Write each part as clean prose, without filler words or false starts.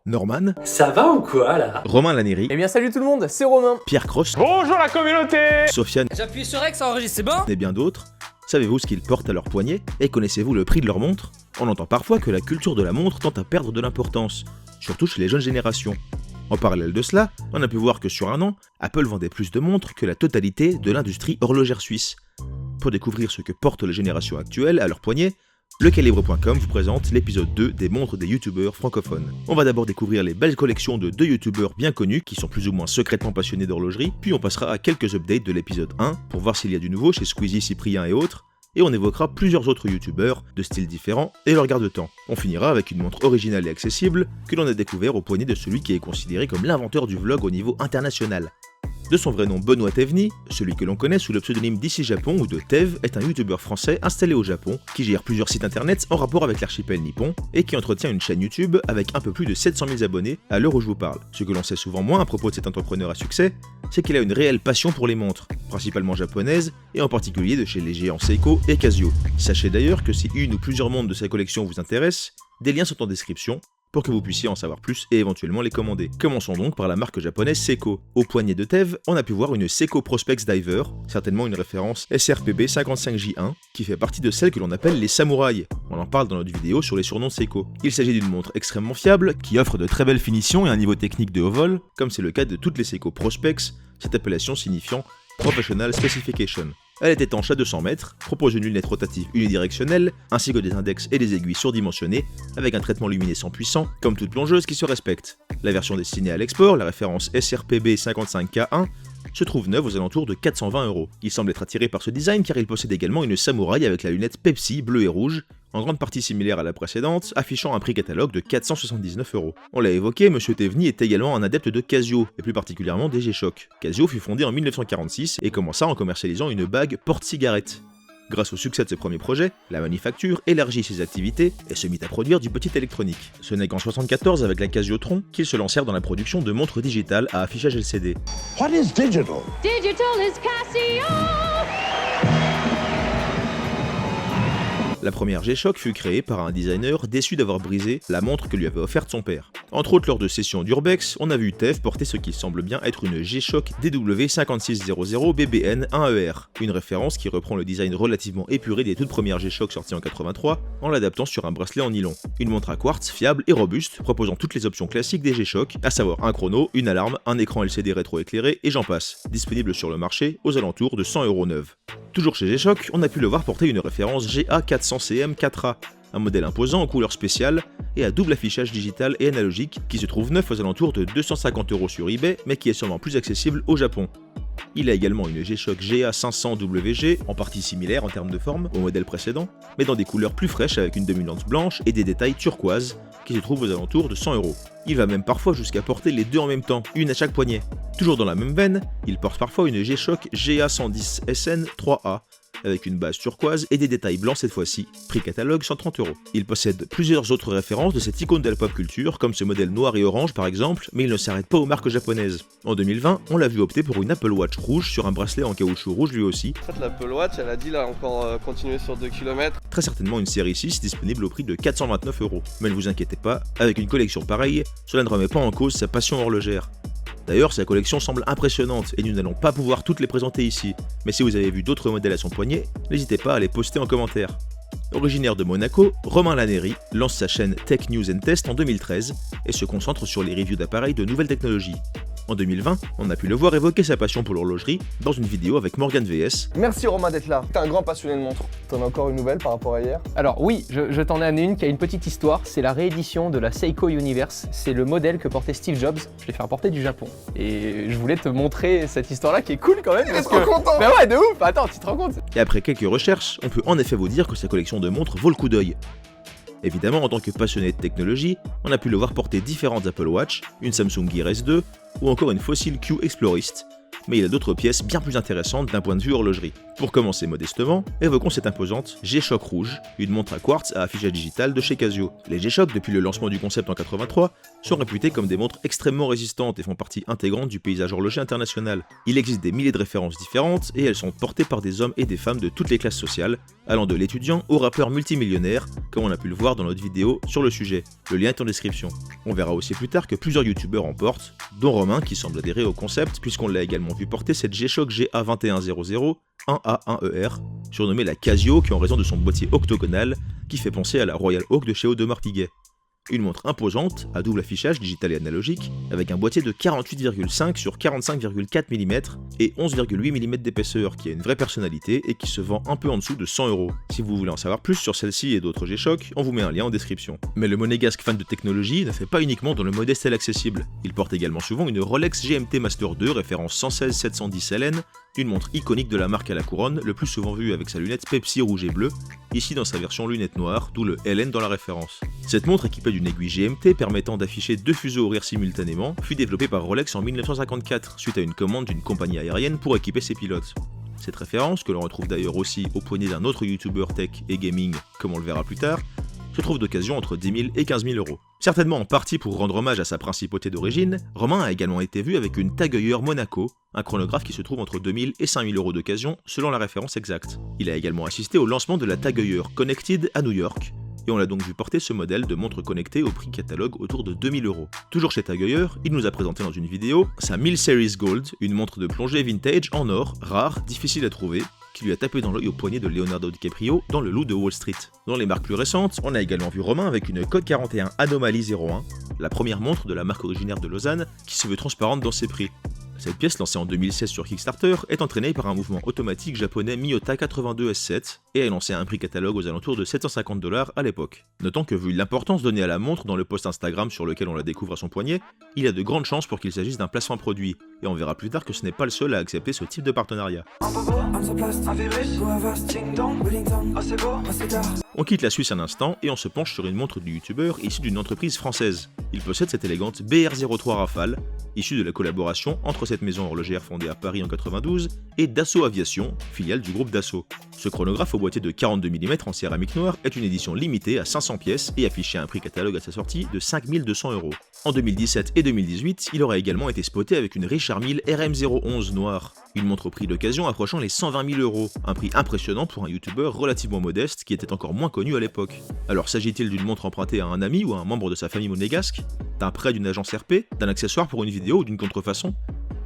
Norman, Ça va ou quoi là? Romain Laneri, Eh bien salut tout le monde, c'est Romain. Pierre Cross, Bonjour la communauté! Sofiane J'appuie sur X, ça enregistre, c'est bon? et bien d'autres. Savez-vous ce qu'ils portent à leur poignet et connaissez-vous le prix de leur montre? On entend parfois que la culture de la montre tend à perdre de l'importance, surtout chez les jeunes générations. En parallèle de cela, on a pu voir que sur un an, Apple vendait plus de montres que la totalité de l'industrie horlogère suisse. Pour découvrir ce que portent les générations actuelles à leur poignet, lecalibre.com vous présente l'épisode 2 des montres des youtubeurs francophones. On va d'abord découvrir les belles collections de deux youtubeurs bien connus qui sont plus ou moins secrètement passionnés d'horlogerie, puis on passera à quelques updates de l'épisode 1 pour voir s'il y a du nouveau chez Squeezie, Cyprien et autres, et on évoquera plusieurs autres youtubeurs de styles différents et leur garde-temps. On finira avec une montre originale et accessible que l'on a découvert au poignet de celui qui est considéré comme l'inventeur du vlog au niveau international. De son vrai nom Benoît Théveny, celui que l'on connaît sous le pseudonyme d'Ici Japon ou de Tev est un youtubeur français installé au Japon qui gère plusieurs sites internet en rapport avec l'archipel nippon et qui entretient une chaîne YouTube avec un peu plus de 700 000 abonnés à l'heure où je vous parle. Ce que l'on sait souvent moins à propos de cet entrepreneur à succès, c'est qu'il a une réelle passion pour les montres, principalement japonaises et en particulier de chez les géants Seiko et Casio. Sachez d'ailleurs que si une ou plusieurs montres de sa collection vous intéressent, des liens sont en description pour que vous puissiez en savoir plus et éventuellement les commander. Commençons donc par la marque japonaise Seiko. Au poignet de Tev, on a pu voir une Seiko Prospex Diver, certainement une référence SRPB 55J1, qui fait partie de celles que l'on appelle les samouraïs. On en parle dans notre vidéo sur les surnoms de Seiko. Il s'agit d'une montre extrêmement fiable, qui offre de très belles finitions et un niveau technique de haut vol, comme c'est le cas de toutes les Seiko Prospex, cette appellation signifiant Professional Specification. Elle est étanche à 200 mètres, propose une lunette rotative unidirectionnelle, ainsi que des index et des aiguilles surdimensionnées, avec un traitement luminescent puissant, comme toute plongeuse qui se respecte. La version destinée à l'export, la référence SRPB 55K1, se trouve neuve aux alentours de 420 €. Il semble être attiré par ce design car il possède également une samouraï avec la lunette Pepsi bleue et rouge, en grande partie similaire à la précédente, affichant un prix catalogue de 479 €. On l'a évoqué, Monsieur Théveny est également un adepte de Casio, et plus particulièrement des G-Shock. Casio fut fondé en 1946 et commença en commercialisant une bague porte-cigarette. Grâce au succès de ses premiers projets, la manufacture élargit ses activités et se mit à produire du petit électronique. Ce n'est qu'en 1974 avec la Casio-Tron qu'ils se lancèrent dans la production de montres digitales à affichage LCD. What is digital? Digital is Casio! La première G-Shock fut créée par un designer déçu d'avoir brisé la montre que lui avait offerte son père. Entre autres, lors de sessions d'Urbex, on a vu Tev porter ce qui semble bien être une G-Shock DW5600BBN1ER, une référence qui reprend le design relativement épuré des toutes premières G-Shock sorties en 83 en l'adaptant sur un bracelet en nylon. Une montre à quartz fiable et robuste, proposant toutes les options classiques des G-Shock, à savoir un chrono, une alarme, un écran LCD rétroéclairé et j'en passe, disponible sur le marché aux alentours de 100 € neuve. Toujours chez G-Shock, on a pu le voir porter une référence GA400CM4A, un modèle imposant aux couleurs spéciales et à double affichage digital et analogique qui se trouve neuf aux alentours de 250 € sur eBay mais qui est sûrement plus accessible au Japon. Il a également une G-Shock GA500WG, en partie similaire en termes de forme au modèle précédent, mais dans des couleurs plus fraîches avec une dominante blanche et des détails turquoise qui se trouvent aux alentours de 100 €. Il va même parfois jusqu'à porter les deux en même temps, une à chaque poignet. Toujours dans la même veine, il porte parfois une G-Shock GA110SN 3A, avec une base turquoise et des détails blancs cette fois-ci, prix catalogue 130 €. Il possède plusieurs autres références de cette icône de la pop culture, comme ce modèle noir et orange par exemple, mais il ne s'arrête pas aux marques japonaises. En 2020, on l'a vu opter pour une Apple Watch rouge sur un bracelet en caoutchouc rouge lui aussi. En fait, l'Apple Watch, elle a dit là encore continuer sur 2 km. Très certainement une série 6 disponible au prix de 429 €. Mais ne vous inquiétez pas, avec une collection pareille, cela ne remet pas en cause sa passion horlogère. D'ailleurs, sa collection semble impressionnante et nous n'allons pas pouvoir toutes les présenter ici, mais si vous avez vu d'autres modèles à son poignet, n'hésitez pas à les poster en commentaire. Originaire de Monaco, Romain Laneri lance sa chaîne Tech News and Test en 2013 et se concentre sur les reviews d'appareils de nouvelles technologies. En 2020, on a pu le voir évoquer sa passion pour l'horlogerie dans une vidéo avec Morgan VS. Merci Romain d'être là. T'es un grand passionné de montres. T'en as encore une nouvelle par rapport à hier? Alors oui, je t'en ai amené une qui a une petite histoire, c'est la réédition de la Seiko Universe. C'est le modèle que portait Steve Jobs, je l'ai fait importer du Japon. Et je voulais te montrer cette histoire-là qui est cool quand même. Il est trop content! Bah ouais, de ouf! Attends, tu te rends compte? Et après quelques recherches, on peut en effet vous dire que sa collection de montres vaut le coup d'œil. Évidemment, en tant que passionné de technologie, on a pu le voir porter différentes Apple Watch, une Samsung Gear S2 ou encore une Fossil Q Explorist, mais il a d'autres pièces bien plus intéressantes d'un point de vue horlogerie. Pour commencer modestement, évoquons cette imposante G-Shock rouge, une montre à quartz à affichage digital de chez Casio. Les G-Shock, depuis le lancement du concept en 83, sont réputés comme des montres extrêmement résistantes et font partie intégrante du paysage horloger international. Il existe des milliers de références différentes et elles sont portées par des hommes et des femmes de toutes les classes sociales, allant de l'étudiant au rappeur multimillionnaire, comme on a pu le voir dans notre vidéo sur le sujet. Le lien est en description. On verra aussi plus tard que plusieurs youtubeurs en portent, dont Romain qui semble adhérer au concept puisqu'on l'a également vu porter cette G-Shock GA2100 1A1ER, surnommée la Casio qui en raison de son boîtier octogonal qui fait penser à la Royal Oak de chez Audemars Piguet. Une montre imposante, à double affichage digital et analogique, avec un boîtier de 48,5 sur 45,4 mm et 11,8 mm d'épaisseur qui a une vraie personnalité et qui se vend un peu en dessous de 100€. Si vous voulez en savoir plus sur celle-ci et d'autres G-Shock, on vous met un lien en description. Mais le monégasque fan de technologie ne fait pas uniquement dans le modeste et l'accessible. Il porte également souvent une Rolex GMT Master 2 référence 116-710 LN, une montre iconique de la marque à la couronne, le plus souvent vue avec sa lunette Pepsi rouge et bleu, ici dans sa version lunette noire, d'où le LN dans la référence. Cette montre équipée d'une aiguille GMT permettant d'afficher 2 fuseaux horaires simultanément fut développée par Rolex en 1954 suite à une commande d'une compagnie aérienne pour équiper ses pilotes. Cette référence, que l'on retrouve d'ailleurs aussi au poignet d'un autre youtubeur tech et gaming, comme on le verra plus tard, se trouve d'occasion entre 10 000 et 15 000€. Certainement en partie pour rendre hommage à sa principauté d'origine, Romain a également été vu avec une Tag Heuer Monaco, un chronographe qui se trouve entre 2 000 et 5 000€ d'occasion selon la référence exacte. Il a également assisté au lancement de la Tag Heuer Connected à New York, et on l'a donc vu porter ce modèle de montre connectée au prix catalogue autour de 2 000€. Toujours chez Tag Heuer, il nous a présenté dans une vidéo sa 1000 Series Gold, une montre de plongée vintage en or, rare, difficile à trouver, qui lui a tapé dans l'œil au poignet de Leonardo DiCaprio dans Le Loup de Wall Street. Dans les marques plus récentes, on a également vu Romain avec une Code 41 Anomaly 01, la première montre de la marque originaire de Lausanne qui se veut transparente dans ses prix. Cette pièce, lancée en 2016 sur Kickstarter, est entraînée par un mouvement automatique japonais Miyota 82 S7 et est lancée à un prix catalogue aux alentours de 750$ à l'époque. Notons que vu l'importance donnée à la montre dans le post Instagram sur lequel on la découvre à son poignet, il y a de grandes chances pour qu'il s'agisse d'un placement produit, et on verra plus tard que ce n'est pas le seul à accepter ce type de partenariat. On quitte la Suisse un instant et on se penche sur une montre du youtubeur issue d'une entreprise française. Il possède cette élégante BR03 Rafale, issue de la collaboration entre cette maison horlogère fondée à Paris en 92 et Dassault Aviation, filiale du groupe Dassault. Ce chronographe au boîtier de 42 mm en céramique noire est une édition limitée à 500 pièces et affiché à un prix catalogue à sa sortie de 5 200€. En 2017 et 2018, il aura également été spoté avec une Richard Mille RM011 noire, une montre au prix d'occasion approchant les 120 000€, un prix impressionnant pour un youtubeur relativement modeste qui était encore moins connu à l'époque. Alors s'agit-il d'une montre empruntée à un ami ou à un membre de sa famille monégasque, d'un prêt d'une agence RP, d'un accessoire pour une vidéo ou d'une contrefaçon?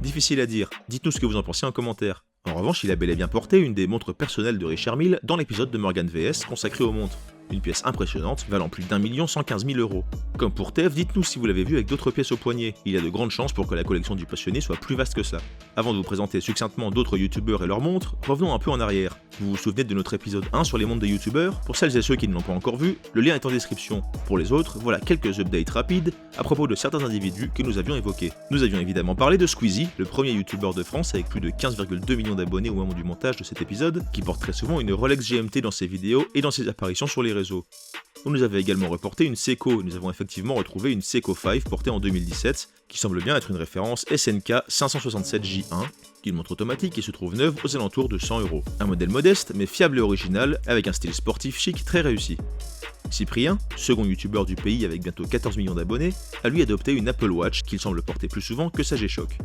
Difficile à dire, dites-nous ce que vous en pensez en commentaire. En revanche, il a bel et bien porté une des montres personnelles de Richard Mille dans l'épisode de Morgan VS consacré aux montres. Une pièce impressionnante valant plus d'1 115 000€. Comme pour Tev, dites-nous si vous l'avez vu avec d'autres pièces au poignet. Il y a de grandes chances pour que la collection du passionné soit plus vaste que ça. Avant de vous présenter succinctement d'autres youtubeurs et leurs montres, revenons un peu en arrière. Vous vous souvenez de notre épisode 1 sur les montres des youtubeurs? Pour celles et ceux qui ne l'ont pas encore vu, le lien est en description. Pour les autres, voilà quelques updates rapides à propos de certains individus que nous avions évoqués. Nous avions évidemment parlé de Squeezie, le premier youtubeur de France avec plus de 15,2 millions d'abonnés au moment du montage de cet épisode, qui porte très souvent une Rolex GMT dans ses vidéos et dans ses apparitions sur les réseaux. On nous avait également reporté une Seiko, nous avons effectivement retrouvé une Seiko 5 portée en 2017, qui semble bien être une référence SNK 567J1, une montre automatique qui se trouve neuve aux alentours de 100€. Un modèle modeste mais fiable et original, avec un style sportif chic très réussi. Cyprien, second youtubeur du pays avec bientôt 14 millions d'abonnés, a lui adopté une Apple Watch qu'il semble porter plus souvent que sa G-Shock.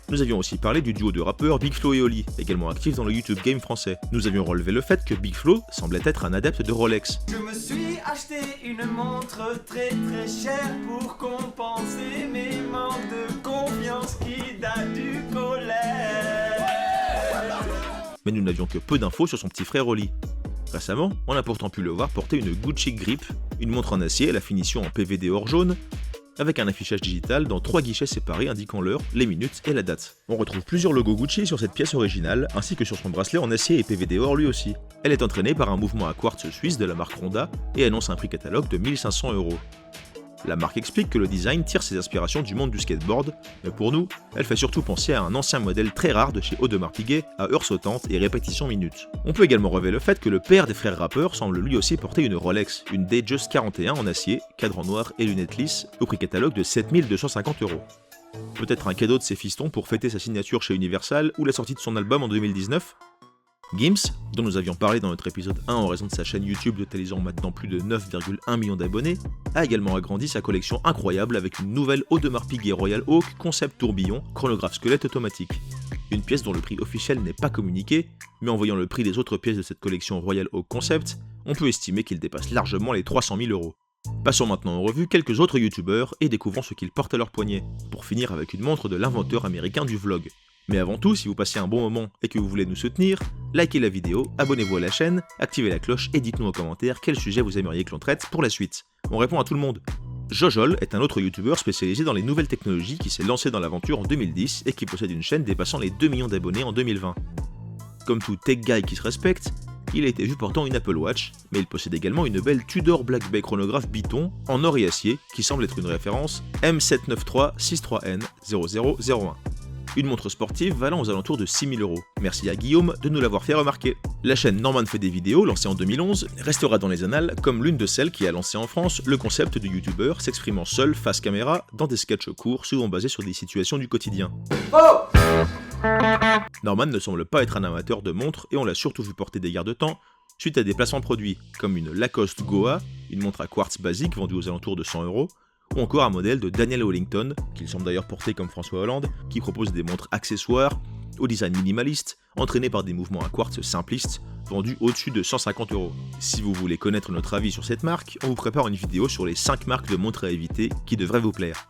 Nous avions aussi parlé du duo de rappeurs Big Flo et Oli, également actif dans le YouTube game français. Nous avions relevé le fait que Big Flo semblait être un adepte de Rolex. Je me suis acheté une montre très chère pour compenser mes manques de confiance qui datent du collège. Mais nous n'avions que peu d'infos sur son petit frère Oli. Récemment, on a pourtant pu le voir porter une Gucci Grip, une montre en acier à la finition en PVD or jaune, avec un affichage digital dans 3 guichets séparés indiquant l'heure, les minutes et la date. On retrouve plusieurs logos Gucci sur cette pièce originale, ainsi que sur son bracelet en acier et PVD or lui aussi. Elle est entraînée par un mouvement à quartz suisse de la marque Ronda et annonce un prix catalogue de 1 500€. La marque explique que le design tire ses inspirations du monde du skateboard, mais pour nous, elle fait surtout penser à un ancien modèle très rare de chez Audemars Piguet à heures sautantes et répétitions minutes. On peut également relever le fait que le père des frères rappeurs semble lui aussi porter une Rolex, une Datejust 41 en acier, cadran noir et lunettes lisses, au prix catalogue de 7 250€. Peut-être un cadeau de ses fistons pour fêter sa signature chez Universal ou la sortie de son album en 2019 ? Gims, dont nous avions parlé dans notre épisode 1 en raison de sa chaîne YouTube totalisant maintenant plus de 9,1 millions d'abonnés, a également agrandi sa collection incroyable avec une nouvelle Audemars Piguet Royal Oak concept tourbillon, chronographe squelette automatique. une pièce dont le prix officiel n'est pas communiqué, mais en voyant le prix des autres pièces de cette collection Royal Oak Concept, on peut estimer qu'il dépasse largement les 300 000 €. Passons maintenant en revue quelques autres youtubeurs et découvrons ce qu'ils portent à leur poignet, pour finir avec une montre de l'inventeur américain du vlog. Mais avant tout, si vous passez un bon moment et que vous voulez nous soutenir, likez la vidéo, abonnez-vous à la chaîne, activez la cloche et dites-nous en commentaire quel sujet vous aimeriez que l'on traite pour la suite. On répond à tout le monde. Jojol est un autre youtubeur spécialisé dans les nouvelles technologies qui s'est lancé dans l'aventure en 2010 et qui possède une chaîne dépassant les 2 millions d'abonnés en 2020. Comme tout tech guy qui se respecte, il a été vu portant une Apple Watch, mais il possède également une belle Tudor Black Bay chronographe Biton en or et acier qui semble être une référence M79363N0001. Une montre sportive valant aux alentours de 6 000 €. Merci à Guillaume de nous l'avoir fait remarquer. La chaîne Norman fait des vidéos, lancée en 2011, restera dans les annales comme l'une de celles qui a lancé en France le concept de youtubeur s'exprimant seul face caméra dans des sketchs courts souvent basés sur des situations du quotidien. Norman ne semble pas être un amateur de montres et on l'a surtout vu porter des garde-temps suite à des placements produits, comme une Lacoste Goa, une montre à quartz basique vendue aux alentours de 100 €, ou encore un modèle de Daniel Wellington, qu'il semble d'ailleurs porter comme François Hollande, qui propose des montres accessoires, au design minimaliste, entraînées par des mouvements à quartz simplistes, vendus au-dessus de 150 €. Si vous voulez connaître notre avis sur cette marque, on vous prépare une vidéo sur les 5 marques de montres à éviter qui devraient vous plaire.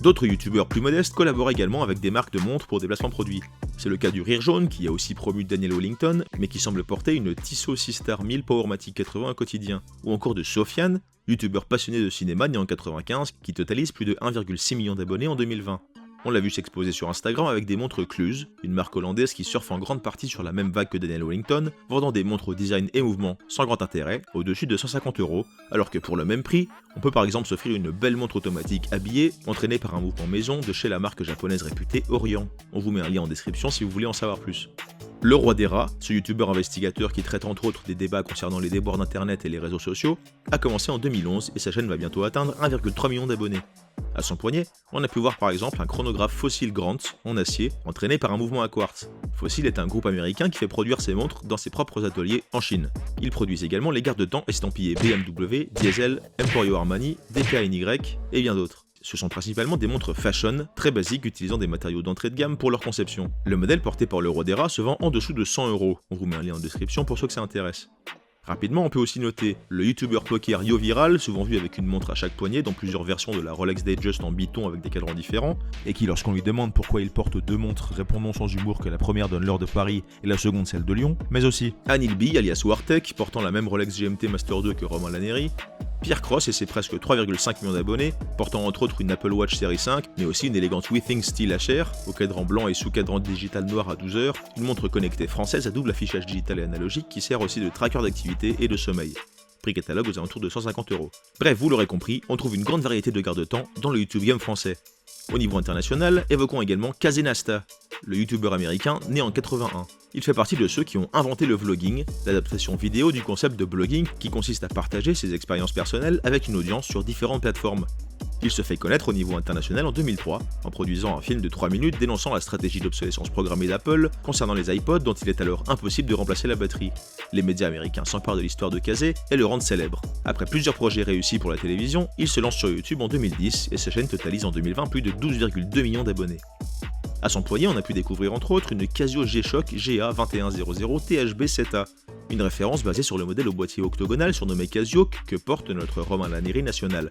D'autres youtubeurs plus modestes collaborent également avec des marques de montres pour des placements produits. C'est le cas du Rire Jaune qui a aussi promu Daniel Wellington, mais qui semble porter une Tissot 6-Star 1000 Powermatic 80 quotidien, ou encore de Sofiane, youtubeur passionné de cinéma né en 95 qui totalise plus de 1,6 million d'abonnés en 2020. On l'a vu s'exposer sur Instagram avec des montres Cluse, une marque hollandaise qui surfe en grande partie sur la même vague que Daniel Wellington, vendant des montres au design et mouvement sans grand intérêt, au-dessus de 150 €, alors que pour le même prix, on peut par exemple s'offrir une belle montre automatique habillée, entraînée par un mouvement maison de chez la marque japonaise réputée Orient. On vous met un lien en description si vous voulez en savoir plus. Le Roi des Rats, ce youtubeur investigateur qui traite entre autres des débats concernant les déboires d'internet et les réseaux sociaux, a commencé en 2011 et sa chaîne va bientôt atteindre 1,3 million d'abonnés. À son poignet, on a pu voir par exemple un chronographe Fossil Grant en acier, entraîné par un mouvement à quartz. Fossil est un groupe américain qui fait produire ses montres dans ses propres ateliers en Chine. Ils produisent également les garde-temps estampillés BMW, Diesel, Emporio Armani, DKNY et bien d'autres. Ce sont principalement des montres fashion, très basiques utilisant des matériaux d'entrée de gamme pour leur conception. Le modèle porté par le Roi des Rats se vend en dessous de 100 €. On vous met un lien en description pour ceux que ça intéresse. Rapidement, on peut aussi noter le youtubeur poker YoViral, souvent vu avec une montre à chaque poignet dans plusieurs versions de la Rolex Datejust en Biton avec des cadrans différents, et qui lorsqu'on lui demande pourquoi il porte 2 montres, répond non sans humour que la première donne l'heure de Paris et la seconde celle de Lyon, mais aussi Anil B alias Wartech, portant la même Rolex GMT Master 2 que Romain Laneri, Pierre Cross et ses presque 3,5 millions d'abonnés, portant entre autres une Apple Watch Série 5, mais aussi une élégante WeThings style HR, au cadran blanc et sous cadran digital noir à 12 heures, une montre connectée française à double affichage digital et analogique qui sert aussi de tracker d'activité et de sommeil. Prix catalogue aux alentours de 150 €. Bref, vous l'aurez compris, on trouve une grande variété de garde-temps dans le YouTube game français. Au niveau international, évoquons également Kazenasta, le youtubeur américain né en 81. Il fait partie de ceux qui ont inventé le vlogging, l'adaptation vidéo du concept de blogging qui consiste à partager ses expériences personnelles avec une audience sur différentes plateformes. Il se fait connaître au niveau international en 2003, en produisant un film de 3 minutes dénonçant la stratégie d'obsolescence programmée d'Apple concernant les iPods dont il est alors impossible de remplacer la batterie. Les médias américains s'emparent de l'histoire de Kazé et le rendent célèbre. Après plusieurs projets réussis pour la télévision, il se lance sur YouTube en 2010 et sa chaîne totalise en 2020 plus de 12,2 millions d'abonnés. À son poignet, on a pu découvrir entre autres une Casio G-Shock GA2100 THB-7A, une référence basée sur le modèle au boîtier octogonal surnommé Casio que porte notre Romain Laneri national.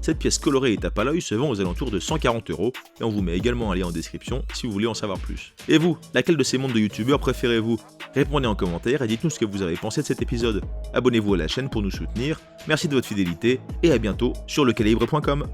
Cette pièce colorée et tape à l'œil se vend aux alentours de 140 € et on vous met également un lien en description si vous voulez en savoir plus. Et vous, laquelle de ces montres de youtubeurs préférez-vous? Répondez en commentaire et dites-nous ce que vous avez pensé de cet épisode. Abonnez-vous à la chaîne pour nous soutenir, merci de votre fidélité et à bientôt sur lecalibre.com.